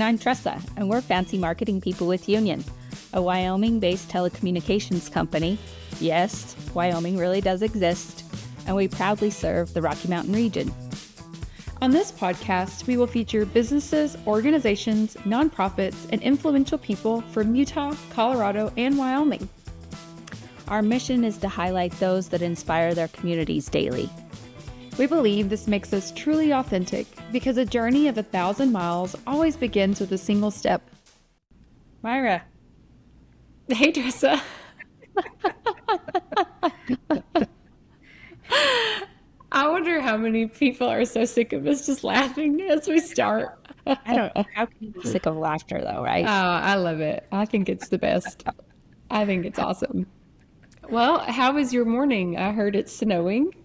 And I'm Tressa, and we're fancy marketing people with Union, a Wyoming-based telecommunications company. Yes, Wyoming really does exist, and we proudly serve the Rocky Mountain region. On this podcast, we will feature businesses, organizations, nonprofits, and influential people from Utah, Colorado, and Wyoming. Our mission is to highlight those that inspire their communities daily. We believe this makes us truly authentic because a journey of 1,000 miles always begins with a single step. Myra. Hey, Tressa. I wonder how many people are so sick of us just laughing as we start. I don't know. How can you be sick of laughter, though, right? Oh, I love it. I think it's the best. I think it's awesome. Well, how was your morning? I heard it's snowing.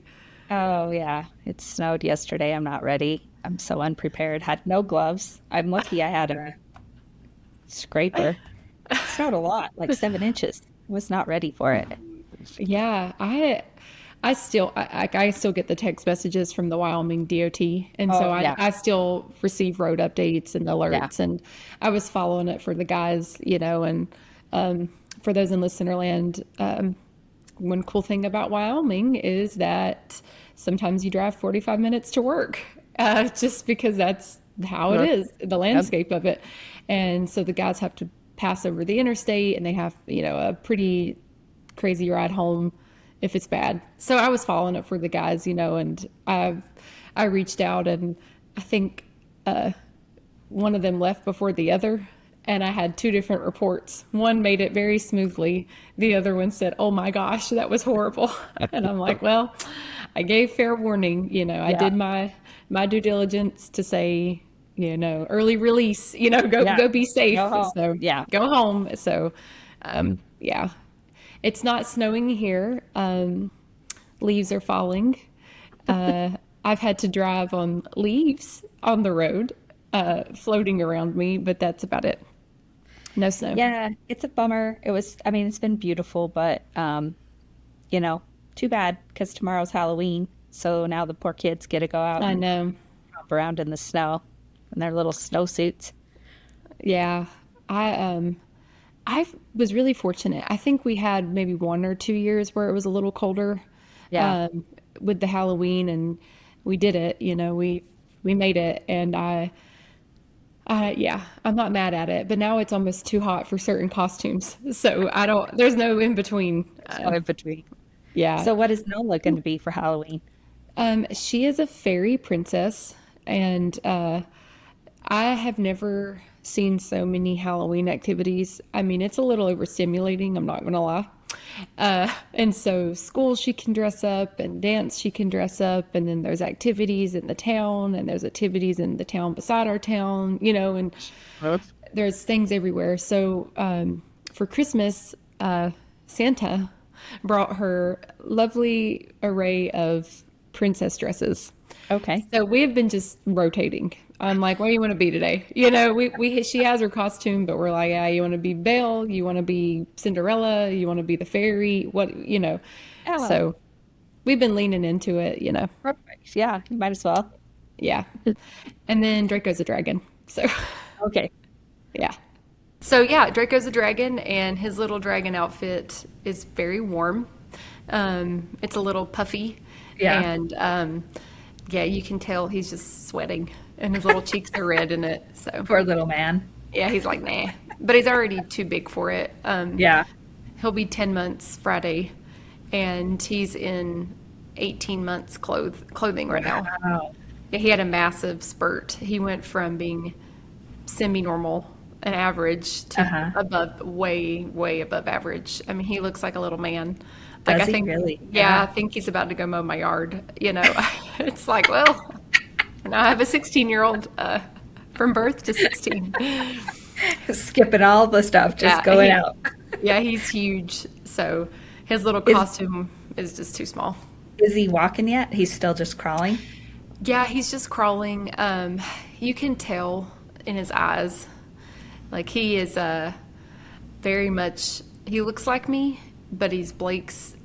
Oh, yeah. It snowed yesterday. I'm not ready. I'm so unprepared. Had no gloves. I'm lucky I had a scraper. It snowed a lot, like 7 inches. Was not ready for it. Yeah, I still get the text messages from the Wyoming DOT, and so I still receive road updates and alerts, and I was following it for the guys, and for those in listener land, one cool thing about Wyoming is that sometimes you drive 45 minutes to work, just because that's how it is, the landscape of it. And so the guys have to pass over the interstate, and they have, a pretty crazy ride home if it's bad. So I was following it for the guys, and I reached out, and I think one of them left before the other. And I had 2 different reports. One made it very smoothly. The other one said, "Oh my gosh, that was horrible." And I'm like, well, I gave fair warning. I did my due diligence to say, early release, go be safe. Go home. So go home. So, it's not snowing here. Leaves are falling. I've had to drive on leaves on the road, floating around me, but that's about it. No snow. Yeah, it's a bummer. It's been beautiful, but, too bad because tomorrow's Halloween. So now the poor kids get to go out I know. Romp around in the snow in their little snowsuits. Yeah. I was really fortunate. I think we had maybe 1 or 2 years where it was a little colder with the Halloween, and we did it. We made it, and I'm not mad at it, but now it's almost too hot for certain costumes. So there's no in between. No in between. Yeah. So what is Nola going to be for Halloween? She is a fairy princess, and I have never seen so many Halloween activities. It's a little overstimulating, I'm not going to lie. And so school she can dress up, and dance she can dress up, and then there's activities in the town, and there's activities in the town beside our town, and there's things everywhere. So for Christmas, Santa brought her lovely array of princess dresses. Okay. So we have been just rotating. I'm like, what do you want to be today? She has her costume, but we're like, you want to be Belle? You want to be Cinderella? You want to be the fairy? What, Oh. So we've been leaning into it, Perfect. Yeah, you might as well. Yeah. And then Draco's a dragon. So, Okay. yeah. So yeah, Draco's a dragon, and his little dragon outfit is very warm. It's a little puffy. Yeah. And, you can tell he's just sweating, and his little cheeks are red in it. So Poor little man. yeah, he's like, nah. But he's already too big for it. Yeah. He'll be 10 months Friday, and he's in 18 months clothing right now. Wow. Yeah, he had a massive spurt. He went from being semi-normal and average to way, way above average. He looks like a little man. Does he really? Yeah, I think he's about to go mow my yard. It's like, well, now I have a 16-year-old from birth to 16. Skipping all the stuff, just going out. Yeah, he's huge. So his little costume is just too small. Is he walking yet? He's still just crawling? Yeah, he's just crawling. You can tell in his eyes. Like, he is very much, he looks like me, but he's Blake's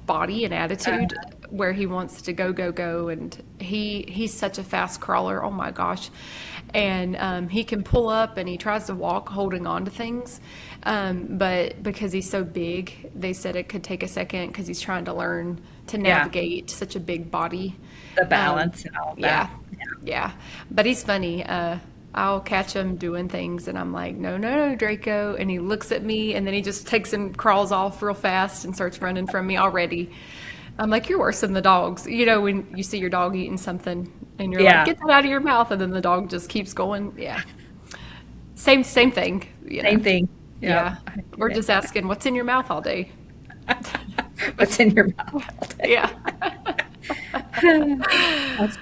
body and attitude where he wants to go, and he's such a fast crawler. Oh my gosh. And he can pull up and he tries to walk holding on to things, but because he's so big, they said it could take a second because he's trying to learn to Yeah. navigate such a big body. The balance and all Yeah, that. yeah, but he's funny. I'll catch him doing things, and I'm like, no, no, no, Draco. And he looks at me, and then he just takes and crawls off real fast and starts running from me already. I'm like, you're worse than the dogs. You know, when you see your dog eating something, and you're like, Yeah. get that out of your mouth, and then the dog just keeps going. Yeah, same thing. You know. Same thing. Yeah. Yeah, we're just asking, what's in your mouth all day? What's in your mouth all day? Yeah. That's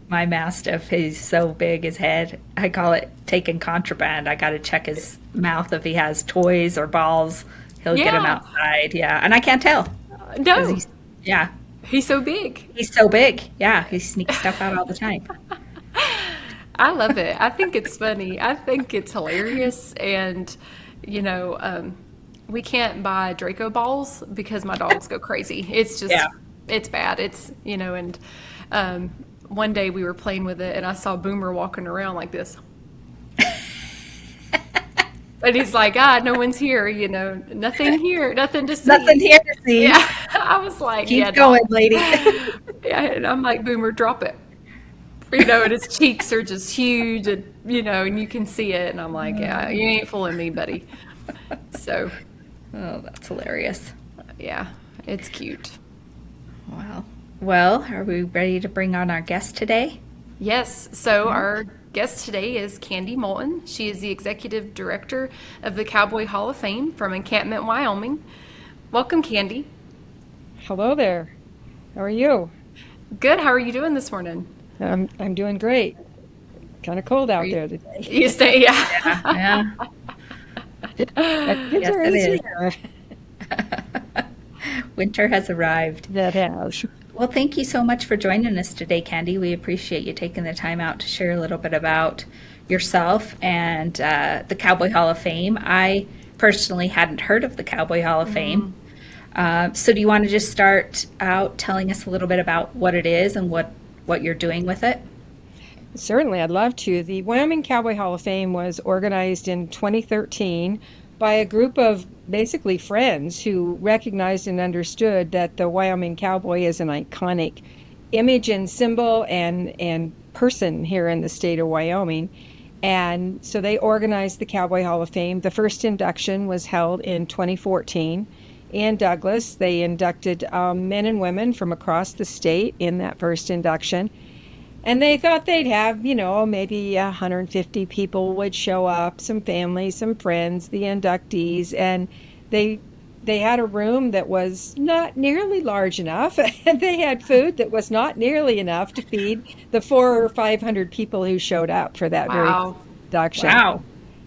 my mastiff. He's so big, his head. I call it taking contraband. I got to check his mouth if he has toys or balls. He'll get them Yeah. outside. Yeah, and I can't tell because No, yeah, he's so big. he's so big. Yeah, he sneaks stuff out all the time. I love it. I think it's funny. I think it's hilarious. And, you know, we can't buy Draco balls because my dogs go crazy. It's just, Yeah. it's bad. It's, you know, and one day we were playing with it and I saw Boomer walking around like this. And he's like, no one's here, you know, nothing here, nothing to see. Nothing here to see. Yeah. I was like, Keep yeah, going, lady. yeah. And I'm like, Boomer, drop it. You know, and his cheeks are just huge, and you know, and you can see it. And I'm like, yeah, you ain't fooling me, buddy. So, Oh, that's hilarious. yeah, it's cute. Wow. Well, are we ready to bring on our guest today? Yes. So our guest today is Candy Moulton. She is the executive director of the Cowboy Hall of Fame from Encampment, Wyoming. Welcome, Candy. Hello there. How are you? Good. How are you doing this morning? I'm doing great. Kind of cold out there today. You stay, yeah. Yeah. It's Yes, already it is. here. Winter has arrived. That has. Well, thank you so much for joining us today, Candy. We appreciate you taking the time out to share a little bit about yourself and the Cowboy Hall of Fame. I personally hadn't heard of the Cowboy Hall of Fame. So do you want to just start out telling us a little bit about what it is and what you're doing with it? Certainly, I'd love to. The Wyoming Cowboy Hall of Fame was organized in 2013 by a group of basically friends who recognized and understood that the Wyoming cowboy is an iconic image and symbol and person here in the state of Wyoming. And so they organized the Cowboy Hall of Fame. The first induction was held in 2014 in Douglas. They inducted men and women from across the state in that first induction. And they thought they'd have, you know, maybe 150 people would show up, some families, some friends, the inductees, and they had a room that was not nearly large enough, and they had food that was not nearly enough to feed the 400 or 500 people who showed up for that very Wow. induction. Wow.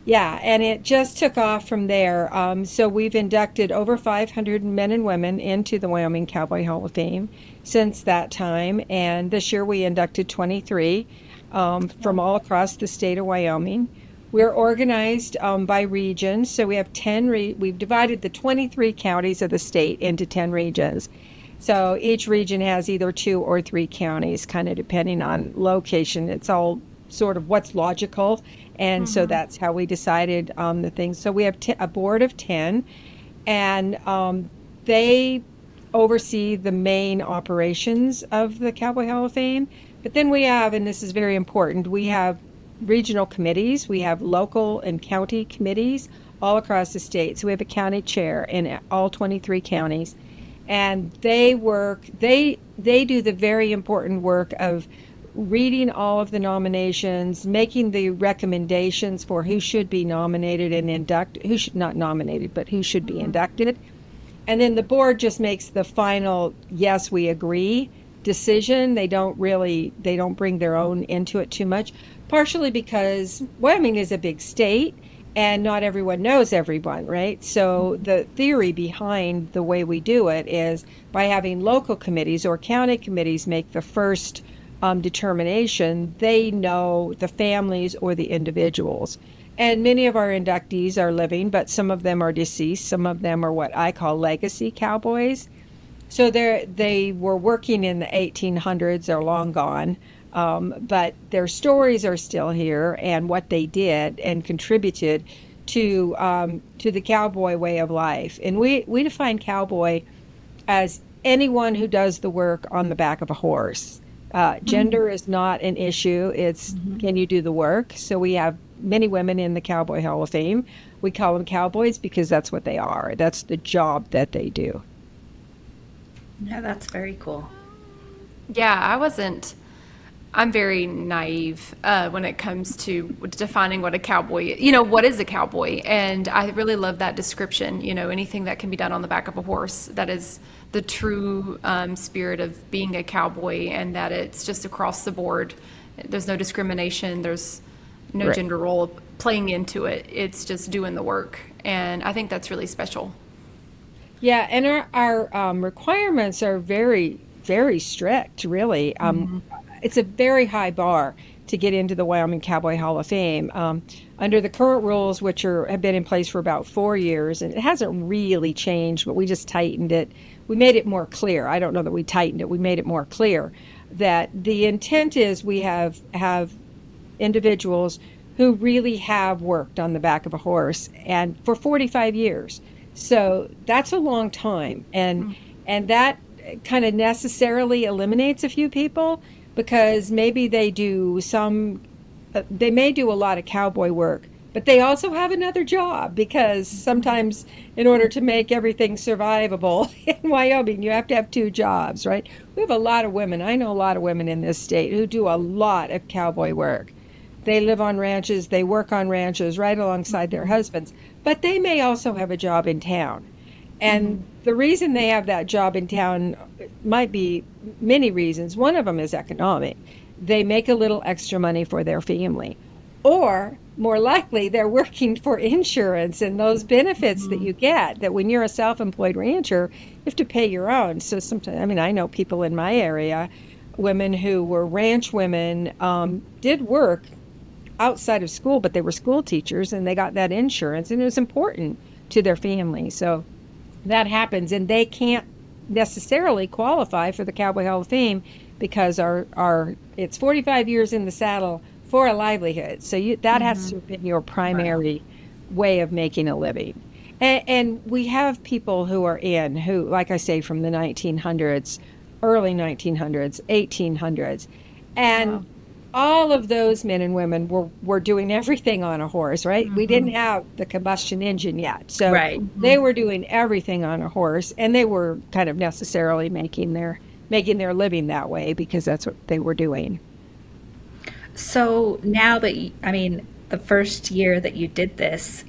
Yeah, and it just took off from there. So we've inducted over 500 men and women into the Wyoming Cowboy Hall of Fame since that time. And this year we inducted 23 from all across the state of Wyoming. We're organized by regions. So we have 10, we've divided the 23 counties of the state into 10 regions. So each region has either 2 or 3 counties, kind of depending on location. It's all sort of what's logical. And so that's how we decided on the things. So we have a board of 10, and they oversee the main operations of the Cowboy Hall of Fame. But then we have, and this is very important, we have regional committees, we have local and county committees all across the state. So we have a county chair in all 23 counties. And they do the very important work of reading all of the nominations, making the recommendations for who should be nominated and inducted, who should not nominated, but who should be inducted. And then the board just makes the final, yes, we agree decision. They don't bring their own into it too much, partially because Wyoming is a big state and not everyone knows everyone, right? So the theory behind the way we do it is by having local committees or county committees make the first determination, they know the families or the individuals. And many of our inductees are living, but some of them are deceased. Some of them are what I call legacy cowboys. So they were working in the 1800s. They're long gone, but their stories are still here, and what they did and contributed to the cowboy way of life. And we define cowboy as anyone who does the work on the back of a horse. Gender is not an issue. It's can you do the work? So we have many women in the Cowboy Hall of Fame. We call them cowboys because that's what they are. That's the job that they do. Yeah, that's very cool. Yeah, I'm very naive when it comes to defining what a cowboy, what is a cowboy? And I really love that description, anything that can be done on the back of a horse. That is the true spirit of being a cowboy, and that it's just across the board. There's no discrimination. There's no Right. gender role playing into it. It's just doing the work. And I think that's really special. Yeah, and our requirements are very, very strict, really. It's a very high bar to get into the Wyoming Cowboy Hall of Fame. Under the current rules, which have been in place for about 4 years, and it hasn't really changed, but we just tightened it. We made it more clear. I don't know that we tightened it. We made it more clear that the intent is we have individuals who really have worked on the back of a horse and for 45 years. So that's a long time. And that kind of necessarily eliminates a few people because maybe they may do a lot of cowboy work, but they also have another job because sometimes in order to make everything survivable in Wyoming, you have to have two jobs, right? We have a lot of women. I know a lot of women in this state who do a lot of cowboy work. They live on ranches, they work on ranches right alongside their husbands, but they may also have a job in town. And the reason they have that job in town might be many reasons. One of them is economic. They make a little extra money for their family. Or more likely, they're working for insurance and those benefits that you get, that when you're a self-employed rancher, you have to pay your own. So sometimes, I mean, I know people in my area, women who were ranch women, did work outside of school, but they were school teachers and they got that insurance and it was important to their family. So that happens, and they can't necessarily qualify for the Cowboy Hall of Fame because our it's 45 years in the saddle for a livelihood. So that has to have been your primary way of making a living. And we have people who are who, like I say, from the 1900s, early 1900s, 1800s, and all of those men and women were doing everything on a horse, right? We didn't have the combustion engine yet. So they were doing everything on a horse, and they were kind of necessarily making their living that way because that's what they were doing. So now that I mean, the first year that you did this,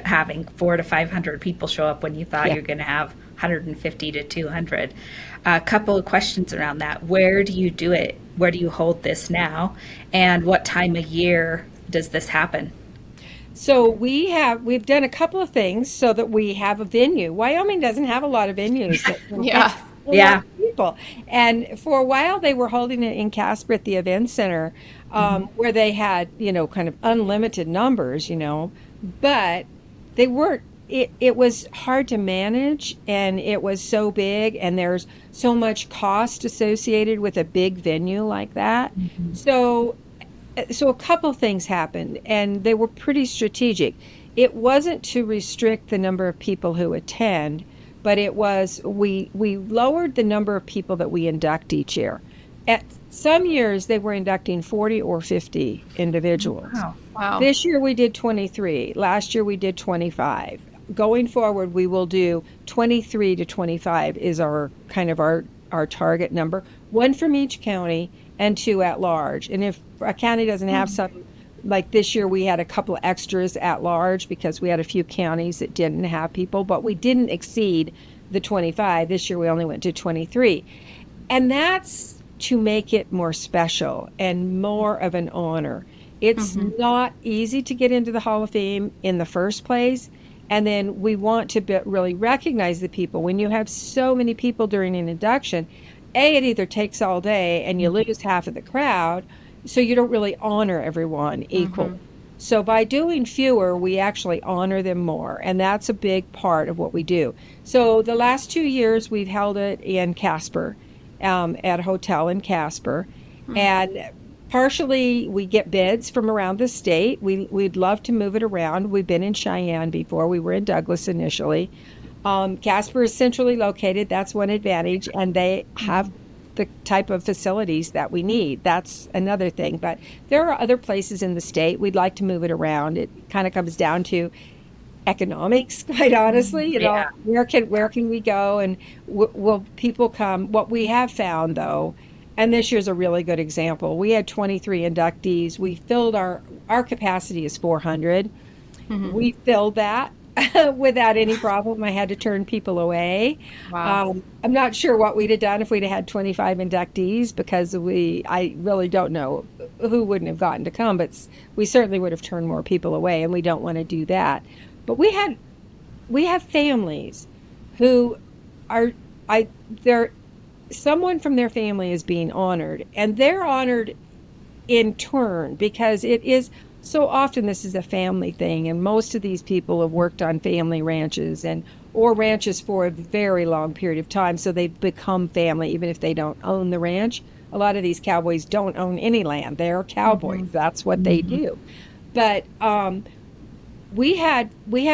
having 400 to 500 people show up when you thought you're going to have 150 to 200. A couple of questions around that. Where do you do it? Where do you hold this now? And what time of year does this happen? So we've done a couple of things so that we have a venue. Wyoming doesn't have a lot of venues that Yeah. Yeah. people. And for a while they were holding it in Casper at the event center, where they had, kind of unlimited numbers, but they weren't it was hard to manage, and it was so big, and there's so much cost associated with a big venue like that. So a couple things happened, and they were pretty strategic. It wasn't to restrict the number of people who attend, but it was we lowered the number of people that we induct each year. At some years, they were inducting 40 or 50 individuals. Wow. This year we did 23. Last year we did 25. Going forward, we will do 23 to 25 is our target number. One from each county and two at large. And if a county doesn't have some, like this year we had a couple of extras at large because we had a few counties that didn't have people, but we didn't exceed the 25. This year we only went to 23. And that's to make it more special and more of an honor. It's not easy to get into the Hall of Fame in the first place. And then we want to really recognize the people. When you have so many people during an induction, it either takes all day and you lose half of the crowd, so you don't really honor everyone equal. So by doing fewer, we actually honor them more, and that's a big part of what we do. So the last 2 years, we've held it in Casper, at a hotel in Casper, and partially we get bids from around the state. We'd love to move it around. We've been in Cheyenne before. We were in Douglas initially. Casper is centrally located. That's one advantage, and they have the type of facilities that we need. That's another thing. But there are other places in the state we'd like to move it around. It kind of comes down to economics, quite honestly. Yeah. Where can we go, and will people come? What we have found, though, and this year's a really good example. We had 23 inductees. We filled our capacity is 400. We filled that without any problem. I had to turn people away. Wow. I'm not sure what we'd have done if we'd have had 25 inductees, because I really don't know who wouldn't have gotten to come, but we certainly would have turned more people away, and we don't want to do that. But we have families who are they're someone from their family is being honored, and they're honored in turn, because it is so often this is a family thing, and most of these people have worked on family ranches or ranches for a very long period of time, so they've become family even if they don't own the ranch. A lot of these cowboys don't own any land. They're cowboys. That's what they do. But we have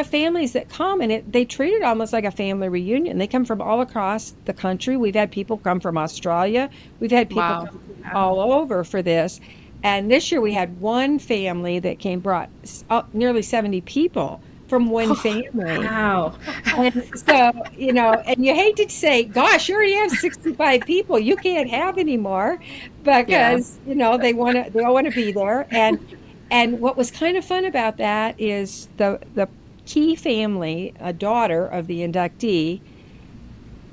families that come, and they treat it almost like a family reunion. They come from all across the country. We've had people come from Australia. We've had people Wow. come from all over for this. And this year we had one family that brought nearly 70 people from one family. Wow. And so, and you hate to say, gosh, you already have 65 people. You can't have any more, because, they all want to be there. And what was kind of fun about that is the key family, a daughter of the inductee,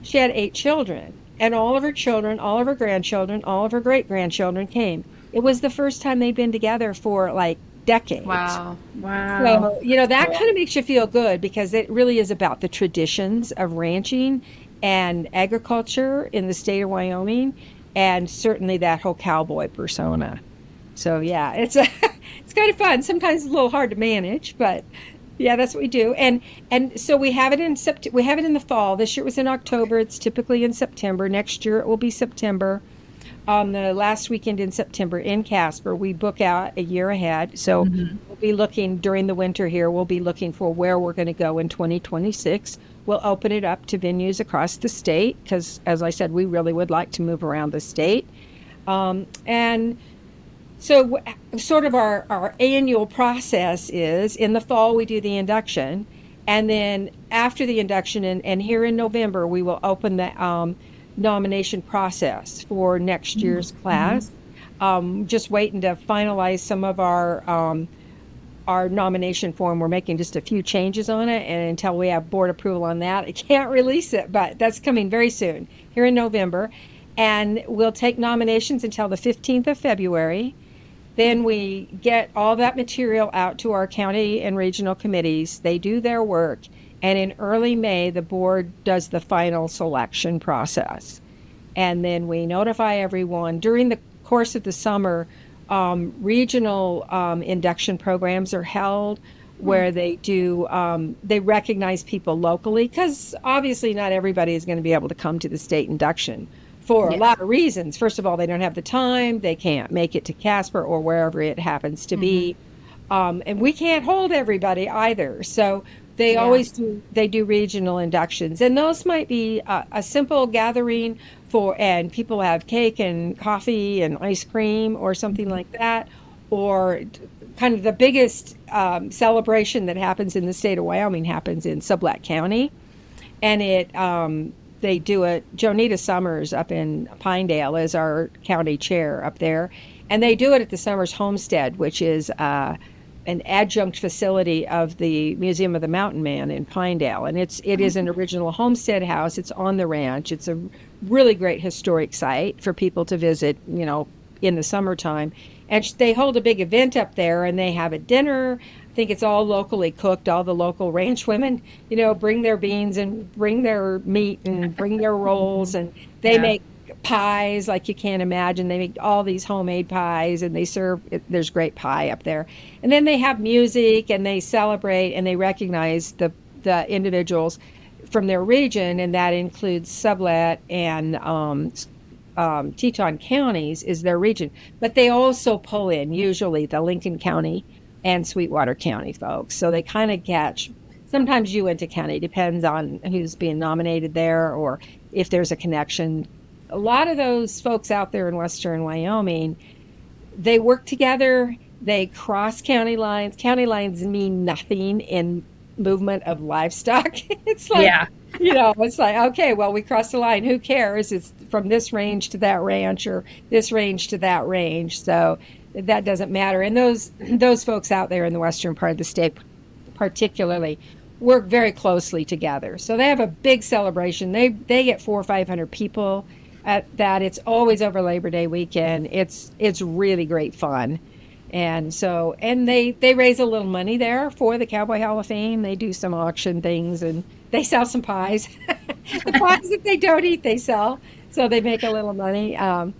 she had 8 children, and all of her children, all of her grandchildren, all of her great-grandchildren came. It was the first time they'd been together for like decades. Wow. Wow. So, that kind of makes you feel good, because it really is about the traditions of ranching and agriculture in the state of Wyoming, and certainly that whole cowboy persona. So, yeah, it's kind of fun. Sometimes it's a little hard to manage, but yeah, that's what we do. And so we have it we have it in the fall. This year it was in October. It's typically in September. Next year it will be September. On the last weekend in September in Casper, we book out a year ahead. So we'll be looking during the winter here. We'll be looking for where we're going to go in 2026. We'll open it up to venues across the state, because, as I said, we really would like to move around the state. And so sort of our annual process is, in the fall we do the induction, and then after the induction, and here in November, we will open the nomination process for next year's class. Just waiting to finalize some of our nomination form. We're making just a few changes on it, and until we have board approval on that, I can't release it, but that's coming very soon, here in November. And we'll take nominations until the 15th of February. Then we get all that material out to our county and regional committees. They do their work. And in early May, the board does the final selection process. And then we notify everyone. During the course of the summer, regional induction programs are held, where they recognize people locally, because obviously not everybody is going to be able to come to the state induction for a lot of reasons. First of all, they don't have the time. They can't make it to Casper or wherever it happens to be. And we can't hold everybody either. So they always do regional inductions. And those might be a simple gathering and people have cake and coffee and ice cream or something like that. Or kind of the biggest celebration that happens in the state of Wyoming happens in Sublette County. And they do it. Jonita Summers up in Pinedale is our county chair up there. And they do it at the Summers Homestead, which is an adjunct facility of the Museum of the Mountain Man in Pinedale. And it is an original homestead house. It's on the ranch. It's a really great historic site for people to visit, in the summertime. And they hold a big event up there, and they have a dinner. I think it's all locally cooked. All the local ranch women, bring their beans and bring their meat and bring their rolls, and they make pies like you can't imagine. They make all these homemade pies and they serve, there's great pie up there. And then they have music and they celebrate and they recognize the individuals from their region, and that includes Sublette and Teton counties is their region. But they also pull in usually the Lincoln County and Sweetwater County folks. So they kind of catch sometimes Uinta County, depends on who's being nominated there or if there's a connection. A lot of those folks out there in western Wyoming, they work together, they cross county lines. County lines mean nothing in movement of livestock. It's like, it's like, okay, well, we crossed the line. Who cares? It's from this range to that ranch or this range to that range. So that doesn't matter. And those folks out there in the western part of the state particularly work very closely together. So they have a big celebration. They get 400 or 500 people at that. It's always over Labor Day weekend. It's really great fun. And so, and they raise a little money there for the Cowboy Hall of Fame. They do some auction things and they sell some pies. The pies that they don't eat, they sell. So they make a little money. And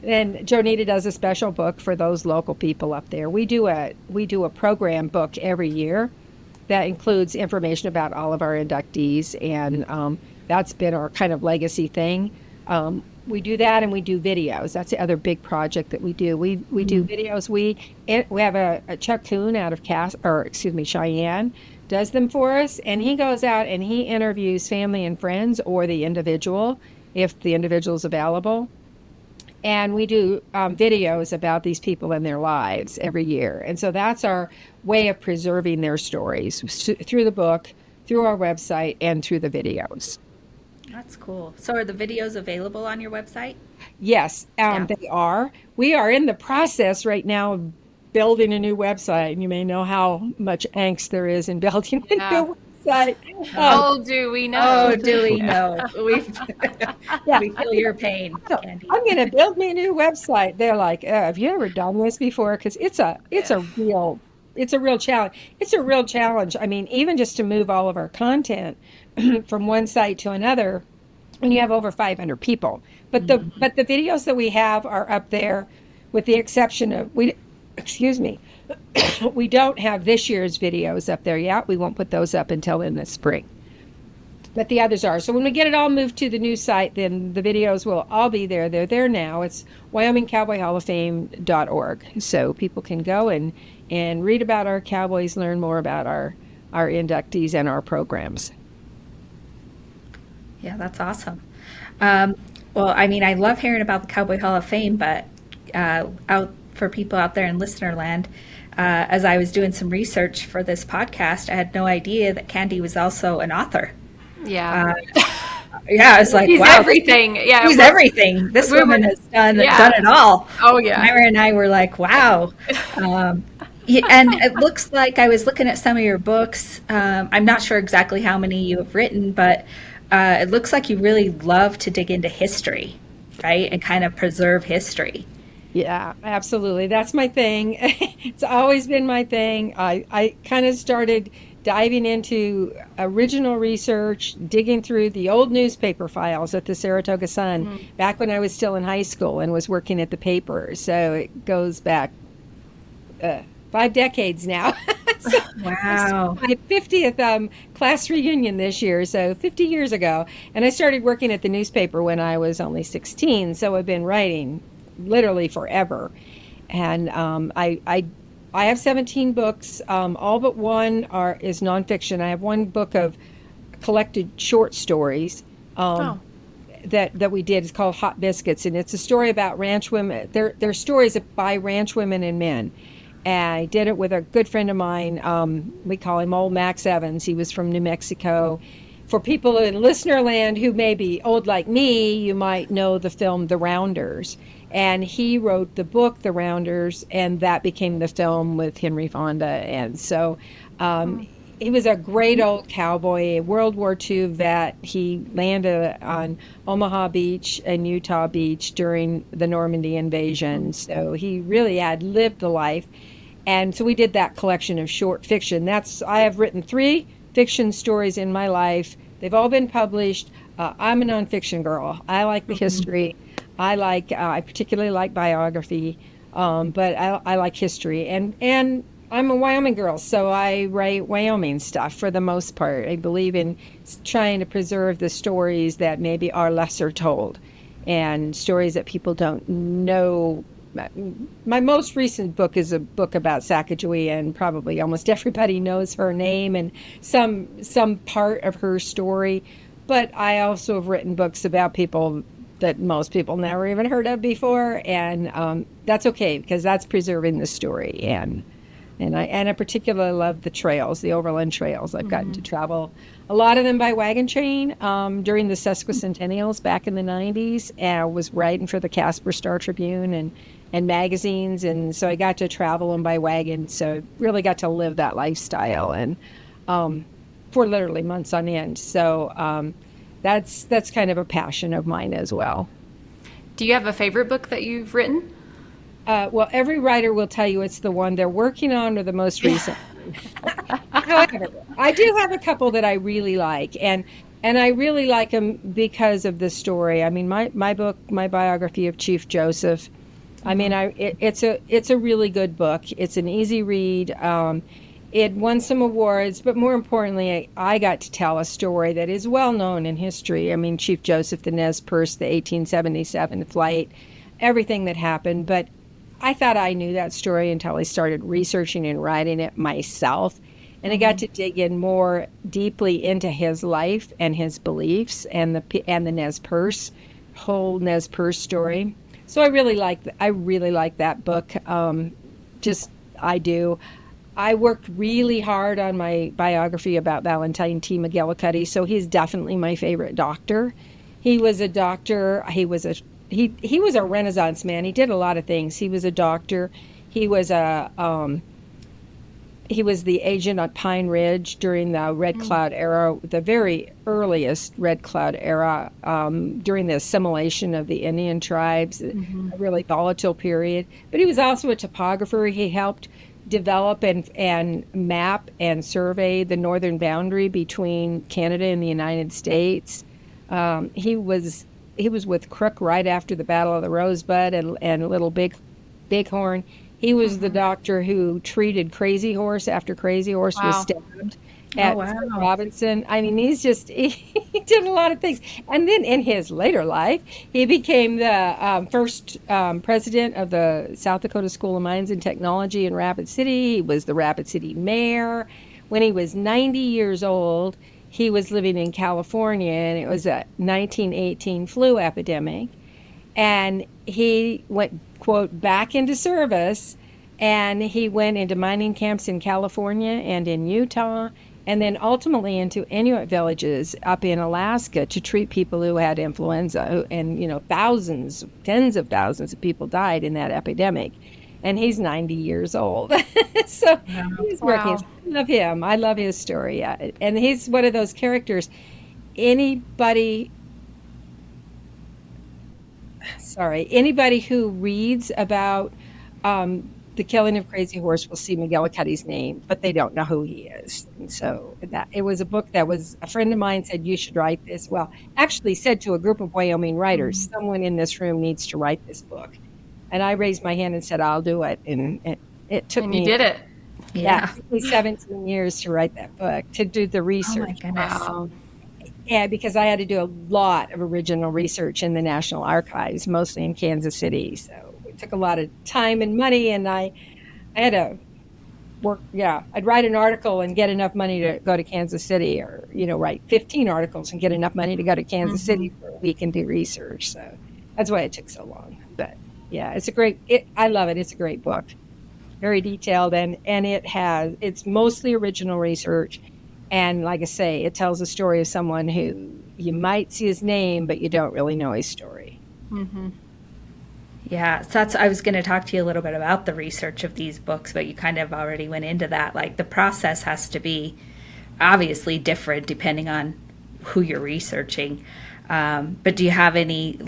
Jonita does a special book for those local people up there. We do a program book every year that includes information about all of our inductees. And that's been our kind of legacy thing. We do that, and we do videos. That's the other big project that we do. We do videos. We have a Chuck Coon out of Cheyenne, does them for us, and he goes out and he interviews family and friends or the individual, if the individual is available. And we do videos about these people and their lives every year. And so that's our way of preserving their stories through the book, through our website, and through the videos. That's cool. So are the videos available on your website? Yes, they are. We are in the process right now of building a new website. And you may know how much angst there is in building a new website. Do we know? Oh, do we know? We feel your pain, Candy. I'm going to build me a new website. They're like, have you ever done this before? Because it's a real challenge. It's a real challenge. I mean, even just to move all of our content from one site to another, when you have over 500 people. But the videos that we have are up there, with the exception of we don't have this year's videos up there yet. We won't put those up until in the spring. But the others are. So when we get it all moved to the new site, then the videos will all be there. They're there now. It's WyomingCowboyHallOfFame.org. So people can go and read about our cowboys, learn more about our inductees and our programs. Yeah, that's awesome. Well, I mean, I love hearing about the Cowboy Hall of Fame, but out for people out there in listener land, as I was doing some research for this podcast, I had no idea that Candy was also an author. Yeah. I was like, he's wow. everything. Yeah, he's everything. This woman has done it all. Oh, yeah. Myra and I were like, wow. And it looks like I was looking at some of your books. I'm not sure exactly how many you have written, but it looks like you really love to dig into history, right? And kind of preserve history. Yeah, absolutely. That's my thing. It's always been my thing. I kind of started diving into original research, digging through the old newspaper files at the Saratoga Sun back when I was still in high school and was working at the paper. So it goes back 5 decades now. So wow. My 50th class reunion this year, so 50 years ago. And I started working at the newspaper when I was only 16, so I've been writing literally forever. And I have 17 books. All but one is nonfiction. I have one book of collected short stories that we did. It's called Hot Biscuits, and it's a story about ranch women. They're stories by ranch women and men. And I did it with a good friend of mine. We call him Old Max Evans. He was from New Mexico. For people in listener land who may be old like me, you might know the film The Rounders. And he wrote the book The Rounders, and that became the film with Henry Fonda. And so he was a great old cowboy, a World War II vet. He landed on Omaha Beach and Utah Beach during the Normandy invasion. So he really had lived the life. And so we did that collection of short fiction. I have written 3 fiction stories in my life. They've all been published. I'm a nonfiction girl. I like the history. I particularly like biography, but I like history, and I'm a Wyoming girl, so I write Wyoming stuff for the most part. I believe in trying to preserve the stories that maybe are lesser told, and stories that people don't know. My most recent book is a book about Sacagawea, and probably almost everybody knows her name and some part of her story. But I also have written books about people that most people never even heard of before, and that's okay because that's preserving the story. And I particularly love the trails, the overland trails. I've gotten to travel a lot of them by wagon train during the sesquicentennials back in the 90s. And I was writing for the Casper Star Tribune and magazines. And so I got to travel them by wagon. So really got to live that lifestyle and for literally months on end. So that's kind of a passion of mine as well. Do you have a favorite book that you've written? Well, every writer will tell you it's the one they're working on or the most recent. However, I do have a couple that I really like, and I really like them because of the story. I mean, my book, my biography of Chief Joseph. I mean, it's a really good book. It's an easy read. It won some awards, but more importantly, I got to tell a story that is well known in history. I mean, Chief Joseph, the Nez Perce, the 1877 flight, everything that happened, but I thought I knew that story until I started researching and writing it myself. And I got to dig in more deeply into his life and his beliefs and the Nez Perce, whole Nez Perce story. So I really like that book. Just I do. I worked really hard on my biography about Valentine T. McGillicuddy, so he's definitely my favorite doctor. He was a doctor. He was a Renaissance man. He did a lot of things. He was a doctor. He was he was the agent at Pine Ridge during the Red Cloud era, the very earliest Red Cloud era, during the assimilation of the Indian tribes, a really volatile period. But he was also a topographer. He helped develop and map and survey the northern boundary between Canada and the United States. He was with Crook right after the Battle of the Rosebud and Little Bighorn. He was the doctor who treated Crazy Horse after Crazy Horse was stabbed at Fort Robinson. I mean, he did a lot of things. And then in his later life, he became the first president of the South Dakota School of Mines and Technology in Rapid City. He was the Rapid City mayor. When he was 90 years old, he was living in California, and it was a 1918 flu epidemic. And he went, quote, back into service, and he went into mining camps in California and in Utah, and then ultimately into Inuit villages up in Alaska to treat people who had influenza. And, thousands, tens of thousands of people died in that epidemic. And he's 90 years old. So he's working. I love him. I love his story. And he's one of those characters. Anybody who reads about the killing of Crazy Horse will see McGillicuddy's name, but they don't know who he is. And so it was a book that was, a friend of mine said, you should write this. Well, actually said to a group of Wyoming writers, someone in this room needs to write this book. And I raised my hand and said, I'll do it. And it took me. And you did it. Yeah. It took me 17 years to write that book, to do the research. Oh my goodness. Yeah, because I had to do a lot of original research in the National Archives, mostly in Kansas City. So it took a lot of time and money, and I had to work. Yeah, I'd write an article and get enough money to go to Kansas City, or write 15 articles and get enough money to go to Kansas City for a week and do research. So that's why it took so long. But yeah, I love it. It's a great book, very detailed, and it's mostly original research. And like I say, it tells a story of someone who you might see his name, but you don't really know his story. Yeah, so I was going to talk to you a little bit about the research of these books, but you kind of already went into that. Like, the process has to be obviously different depending on who you're researching. But do you have any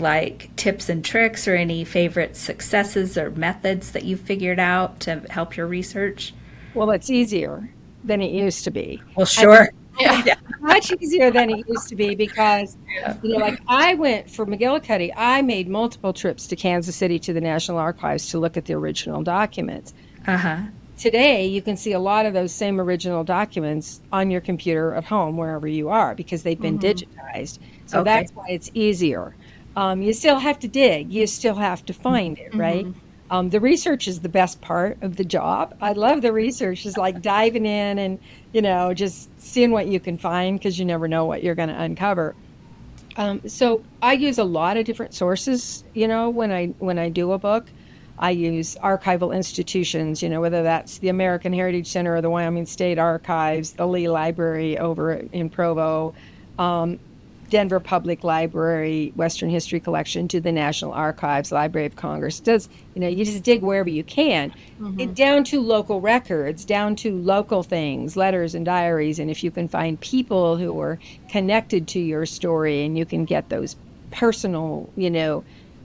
tips and tricks or any favorite successes or methods that you've figured out to help your research? Well, it's easier than it used to be. Well, sure. Yeah. Much easier than it used to be because, like I went for McGillicuddy, I made multiple trips to Kansas City to the National Archives to look at the original documents. Uh-huh. Today, you can see a lot of those same original documents on your computer at home, wherever you are, because they've been digitized. So Okay. that's why it's easier. You still have to dig, you still have to find it, right? The research is the best part of the job. I love the research, is like diving in and, just seeing what you can find, because you never know what you're going to uncover. So I use a lot of different sources, when I do a book. I use archival institutions, whether that's the American Heritage Center or the Wyoming State Archives, the Lee Library over in Provo, Denver Public Library, Western History Collection, to the National Archives, Library of Congress. You just dig wherever you can, down to local records, down to local things, letters and diaries. And if you can find people who are connected to your story and you can get those personal,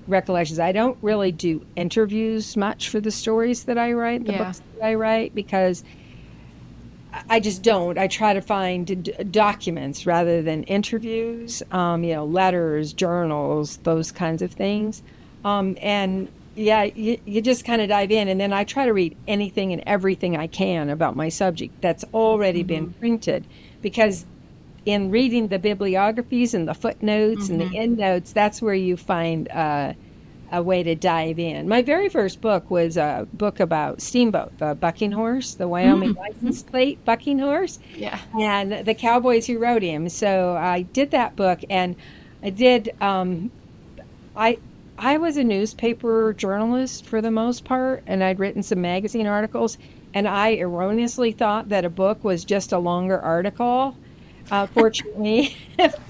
recollections. I don't really do interviews much for the stories that I write, the books that I write, because I just don't. I try to find documents rather than interviews, letters, journals, those kinds of things. And yeah, you just kind of dive in. And then I try to read anything and everything I can about my subject that's already been printed, because in reading the bibliographies and the footnotes and the endnotes, that's where you find a way to dive in. My very first book was a book about Steamboat, the bucking horse, the Wyoming license plate bucking horse, and the cowboys who rode him. So I did that book, and I did. I was a newspaper journalist for the most part, and I'd written some magazine articles, and I erroneously thought that a book was just a longer article. Fortunately,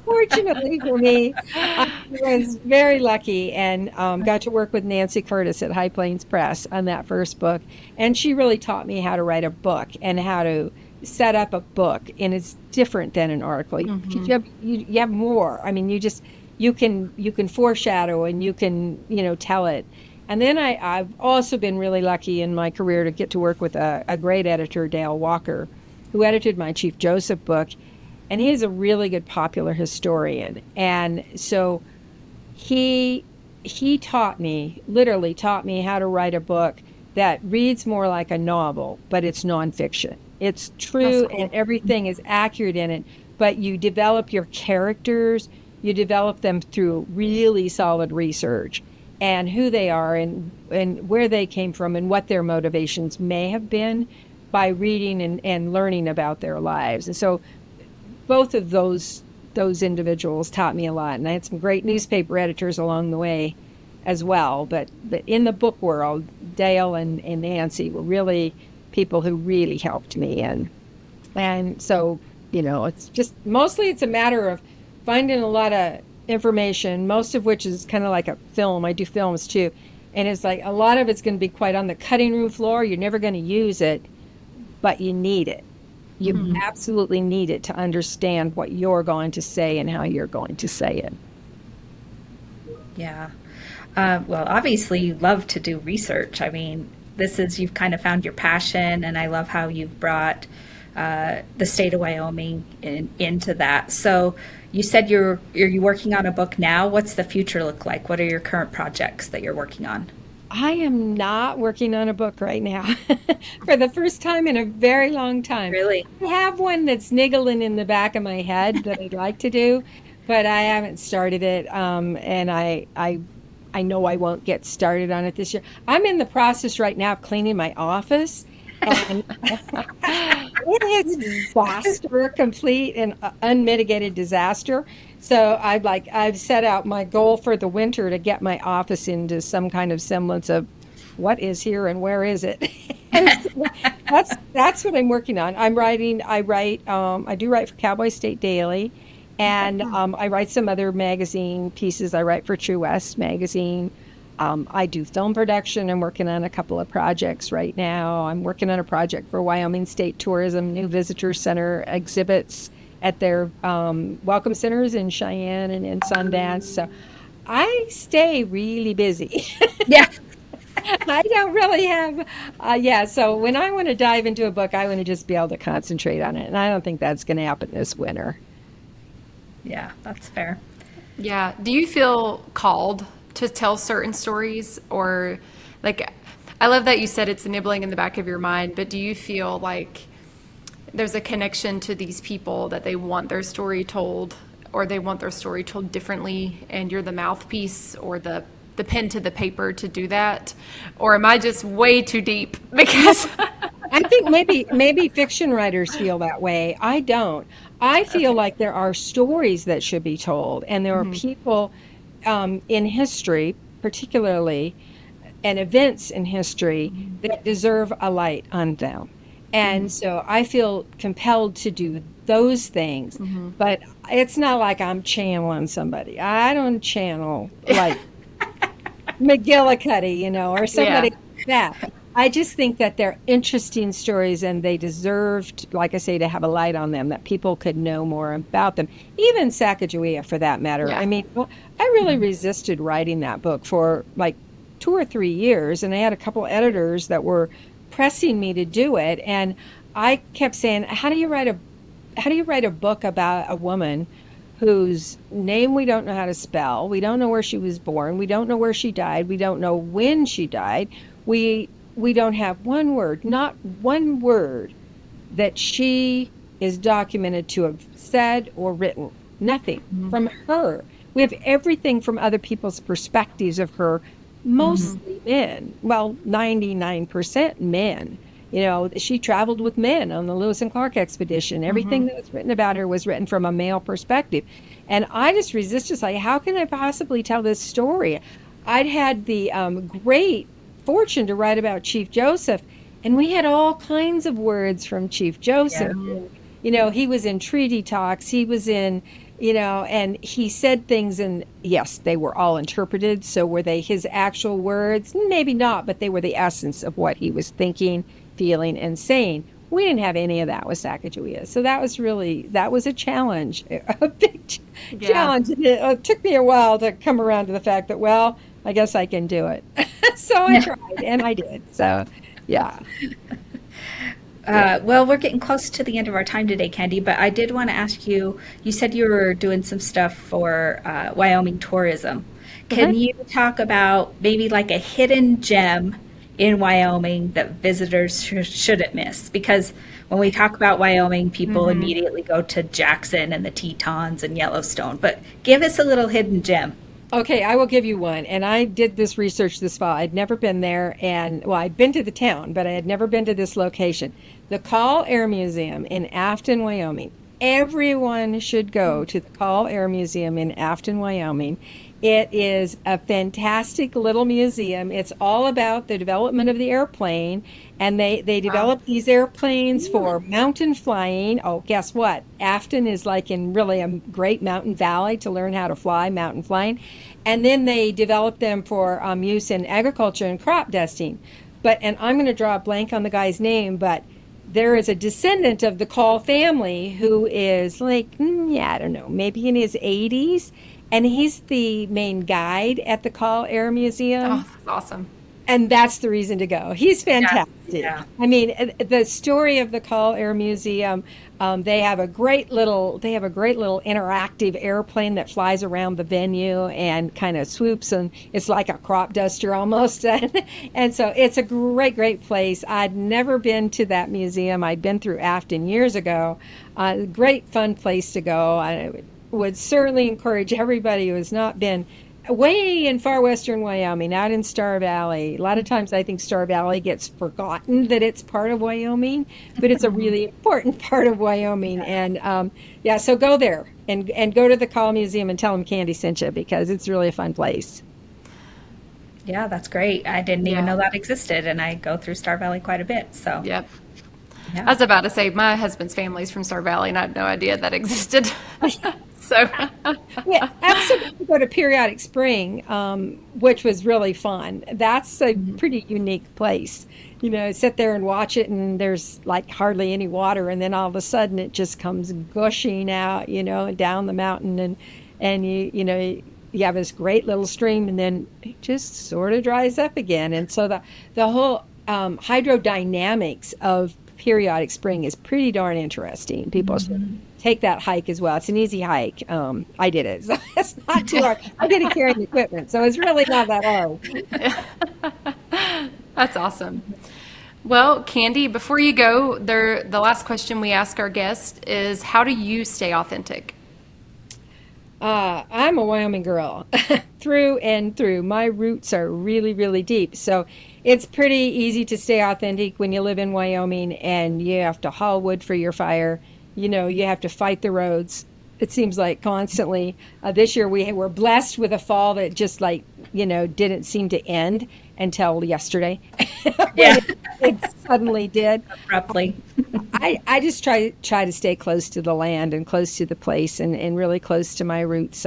fortunately for me, I was very lucky and got to work with Nancy Curtis at High Plains Press on that first book. And she really taught me how to write a book and how to set up a book. And it's different than an article. You have more. I mean, you can foreshadow and you can, tell it. And then I've also been really lucky in my career to get to work with a great editor, Dale Walker, who edited my Chief Joseph book. And he's a really good popular historian. And so he literally taught me how to write a book that reads more like a novel, but it's nonfiction. It's true, and everything is accurate in it, but you develop your characters, you develop them through really solid research and who they are and where they came from and what their motivations may have been by reading and learning about their lives. And so both of those individuals taught me a lot, and I had some great newspaper editors along the way as well. But in the book world, Dale and Nancy were really people who really helped me, and so it's just mostly it's a matter of finding a lot of information, most of which is kind of like a film. I do films too, and it's like a lot of it's going to be quite on the cutting room floor. You're never going to use it, but you need it. You absolutely need it to understand what you're going to say and how you're going to say it. Yeah. Well, obviously you love to do research. I mean, you've kind of found your passion, and I love how you've brought the state of Wyoming into that. So you said you're working on a book now. What's the future look like? What are your current projects that you're working on? I am not working on a book right now for the first time in a very long time. Really? I have one that's niggling in the back of my head that I'd like to do, but I haven't started it. And I know I won't get started on it this year. I'm in the process right now of cleaning my office, and it is disaster, complete and unmitigated disaster. So I've set out my goal for the winter to get my office into some kind of semblance of what is here and where is it. That's what I'm working on. I do write for Cowboy State Daily, and I write some other magazine pieces. I write for True West magazine. I do film production. I'm working on a couple of projects right now. I'm working on a project for Wyoming State Tourism, new visitor center exhibits at their welcome centers in Cheyenne and in Sundance. So I stay really busy. Yeah. I don't really have, yeah. So when I want to dive into a book, I want to just be able to concentrate on it. And I don't think that's going to happen this winter. Yeah, that's fair. Yeah. Do you feel called to tell certain stories or like I love that you said it's nibbling in the back of your mind, but do you feel like there's a connection to these people that they want their story told or they want their story told differently and you're the mouthpiece or the pen to the paper to do that? Or am I just way too deep? Because I think maybe fiction writers feel that way. I don't. I feel Okay. like there are stories that should be told, and there are Mhm. people in history, particularly, and events in history that deserve a light on them. And so I feel compelled to do those things. But it's not like I'm channeling somebody. I don't channel like McGillicuddy, or somebody Yeah. like that. I just think that they're interesting stories and they deserved, like I say, to have a light on them, that people could know more about them. Even Sacagawea, for that matter. Yeah. I mean, well, I really resisted writing that book for like 2 or 3 years, and I had a couple editors that were pressing me to do it, and I kept saying, how do you write a book about a woman whose name we don't know how to spell. We don't know where she was born. We don't know where she died. We don't know when she died. We don't have one word, not one word that she is documented to have said or written. Nothing from her. We have everything from other people's perspectives of her, mostly men. Well, 99% men. She traveled with men on the Lewis and Clark expedition. Everything that was written about her was written from a male perspective. And I just resisted, like, how can I possibly tell this story? I'd had the great fortune to write about Chief Joseph, and we had all kinds of words from Chief Yeah. Joseph. He was in treaty talks. He was in, and he said things, and yes, they were all interpreted. So were they his actual words? Maybe not, but they were the essence of what he was thinking, feeling, and saying. We didn't have any of that with Sacagawea. So that was a challenge, a big Yeah. challenge. It took me a while to come around to the fact that, well, I guess I can do it. So I Yeah. tried and I did. So, yeah. Well, we're getting close to the end of our time today, Candy, but I did want to ask you, you said you were doing some stuff for Wyoming tourism. Uh-huh. Can you talk about maybe like a hidden gem in Wyoming that visitors shouldn't miss? Because when we talk about Wyoming, people immediately go to Jackson and the Tetons and Yellowstone, but give us a little hidden gem. Okay, I will give you one. And I did this research this fall. I'd never been there. And, well, I'd been to the town, but I had never been to this location. The Call Air Museum in Afton, Wyoming. Everyone should go to the Call Air Museum in Afton, Wyoming. It is a fantastic little museum. It's all about the development of the airplane. And they Wow. developed these airplanes for mountain flying. Oh, guess what? Afton is like in really a great mountain valley to learn how to fly mountain flying. And then they developed them for use in agriculture and crop dusting. And I'm going to draw a blank on the guy's name, but there is a descendant of the Call family who is like, yeah, I don't know, maybe in his 80s. And he's the main guide at the Call Air Oh, Museum. that's awesome. And that's the reason to go. He's Yeah. fantastic. Yeah. I mean, the story of the Call Air Museum. They have a great little interactive airplane that flies around the venue and kind of swoops, and it's like a crop duster almost. And so it's a great, great place. I'd never been to that museum. I'd been through Afton years ago. Great, fun place to go. I would certainly encourage everybody who has not been way in far western Wyoming, out in Star Valley. A lot of times I think Star Valley gets forgotten that it's part of Wyoming, but it's a really important part of Wyoming. And yeah, so go there and go to the Call Museum and tell them Candy sent you, because it's really a fun place. Yeah, that's great. I didn't even Yeah. know that existed, and I go through Star Valley quite a bit. So, Yep. I yeah. was about to say my husband's family's from Star Valley, and I had no idea that existed. So, Yeah, I also got to go to Periodic Spring, which was really fun. That's a pretty unique place. Sit there and watch it, and there's like hardly any water, and then all of a sudden it just comes gushing out, down the mountain, and you have this great little stream, and then it just sort of dries up again. And so the whole hydrodynamics of periodic spring is pretty darn interesting. People should take that hike as well. It's an easy hike. I did it, so it's not too hard. I did it carrying equipment, so it's really not that hard. That's awesome. Well, Candy, before you go, the last question we ask our guests is, how do you stay authentic? I'm a Wyoming girl through and through. My roots are really, really deep. So it's pretty easy to stay authentic when you live in Wyoming and you have to haul wood for your fire. You know, you have to fight the roads. It seems like constantly. This year we were blessed with a fall that just didn't seem to end until yesterday. Yeah. it suddenly did. Abruptly. I just try to stay close to the land and close to the place and really close to my roots.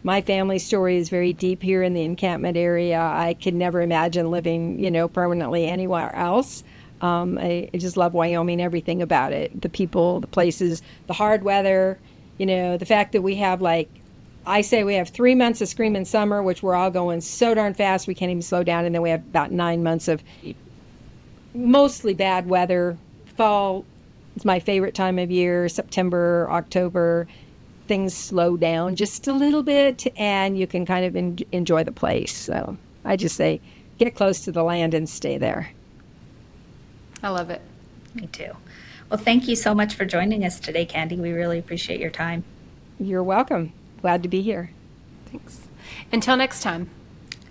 My family story is very deep here in the encampment area. I could never imagine living, permanently anywhere else. I just love Wyoming, everything about it. The people, the places, the hard weather, the fact that we have I say we have 3 months of screaming summer, which we're all going so darn fast we can't even slow down. And then we have about 9 months of mostly bad weather. Fall is my favorite time of year. September, October, things slow down just a little bit and you can kind of enjoy the place. So I just say get close to the land and stay there. I love it. Me too. Well, thank you so much for joining us today, Candy. We really appreciate your time. You're welcome. Glad to be here. Thanks. Until next time.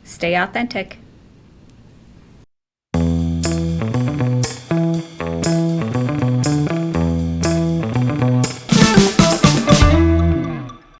Stay authentic.